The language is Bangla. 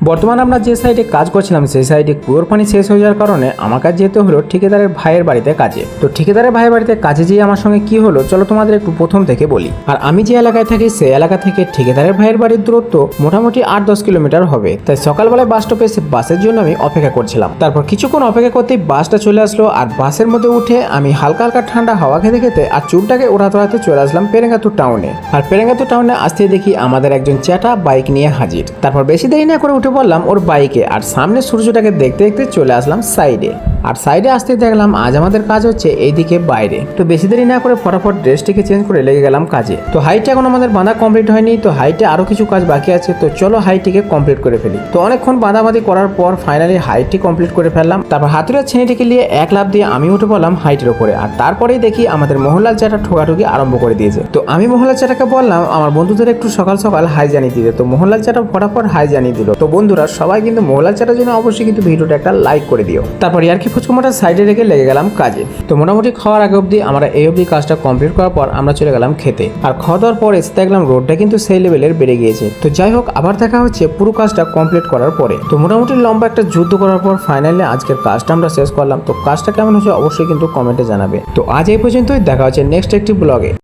বর্তমানে আমরা যে সাইডে কাজ করছিলাম সেই সাইডে কুয়োর পানি শেষ হয়ে যাওয়ার কারণে আমার কাছে যেতে হলো ঠিকাদারের ভাইয়ের বাড়িতে কাজে। তো ঠিকাদারের ভাইয়ের বাড়িতে কাজে যেয়ে আমার সঙ্গে কি হলো চলো তোমাদের একটু প্রথম থেকে বলি। আর আমি যে এলাকায় থাকি সেই এলাকা থেকে ঠিকাদারের ভাইয়ের বাড়ির দূরত্ব মোটামুটি 8-10 কিলোমিটার হবে। তাই সকালবেলায় বাস স্টপে এসে বাসের জন্য আমি অপেক্ষা করছিলাম। তারপর কিছুক্ষণ অপেক্ষা করতেই বাসটা চলে আসলো আর বাসের মধ্যে উঠে আমি হালকা হালকা ঠান্ডা হাওয়া খেতে খেতে আর চুলটাকে ওড়াতে ওড়াতে চলে আসলাম পেরেঙ্গাতুর টাউনে। আর পেরেঙ্গাতুর টাউনে আসতে দেখি আমাদের একজন চ্যাটা বাইক নিয়ে হাজির। তারপর বেশি দেরি না করে উঠে পড়লাম ওর বাইকে আর সামনে সূর্যটাকে দেখতে দেখতে চলে আসলাম সাইডে। আর সাইডে আসতে দেখলাম আজ আমাদের কাজ হচ্ছে এইদিকে বাইরে। তো বেশি দেরি না করে ফটাফট ড্রেসটিকে চেঞ্জ করে লেগে গেলাম কাজে। তো হাইটে এখন আমাদের বাঁধা কমপ্লিট হয়নি, তো হাইটে আরো কিছু কাজ বাকি আছে, তো চলো হাইটিকে কমপ্লিট করে ফেলি। তো অনেকক্ষণ বাঁধাবাঁধি করার পর ফাইনালি হাইটটি কমপ্লিট করে ফেললাম। তারপর হাতুড়ির ছেলেটিকে নিয়ে এক লাফ দিয়ে আমি উঠে পড়লাম হাইটের উপরে। আর তারপরেই দেখি আমাদের মোহনলাল চ্যাটা ঠোকাঠুকি আরম্ভ করে দিয়েছে। তো আমি মোহনলাল চ্যাটাকে বললাম আমার বন্ধুদের একটু সকাল সকাল হাই জানিয়ে দিতে। তো মোহনলাল চ্যাটা ফটাফট হাই জানিয়ে দিল। তো বন্ধুরা সবাই কিন্তু মোহনলাল চ্যাটার জন্য অবশ্যই কিন্তু ভিডিওটা একটা লাইক করে দিও। তারপর ইয়ার্কি ফুচকুমাটা সাইডে রেখে লেগে গেলাম কাজে। তো মোটামুটি খাওয়ার আগে অবধি আমরা এই অবধি কাজটা কমপ্লিট করার পর আমরা চলে গেলাম খেতে। আর খাওয়া দাওয়ার পর এসে দেখলাম রোডটা কিন্তু সেই লেভেলের বেড়ে গিয়েছে। তো যাই হোক আবার দেখা হচ্ছে পুরো কাজটা কমপ্লিট করার পরে। তো মোটামুটি লম্বা একটা যুদ্ধ করার পর ফাইনালি আজকের কাজটা আমরা শেষ করলাম। তো কাজটা কেমন হয়েছে অবশ্যই কিন্তু কমেন্টে জানাবে। তো আজ এই পর্যন্তই, দেখা হচ্ছে নেক্সট একটি ব্লগে।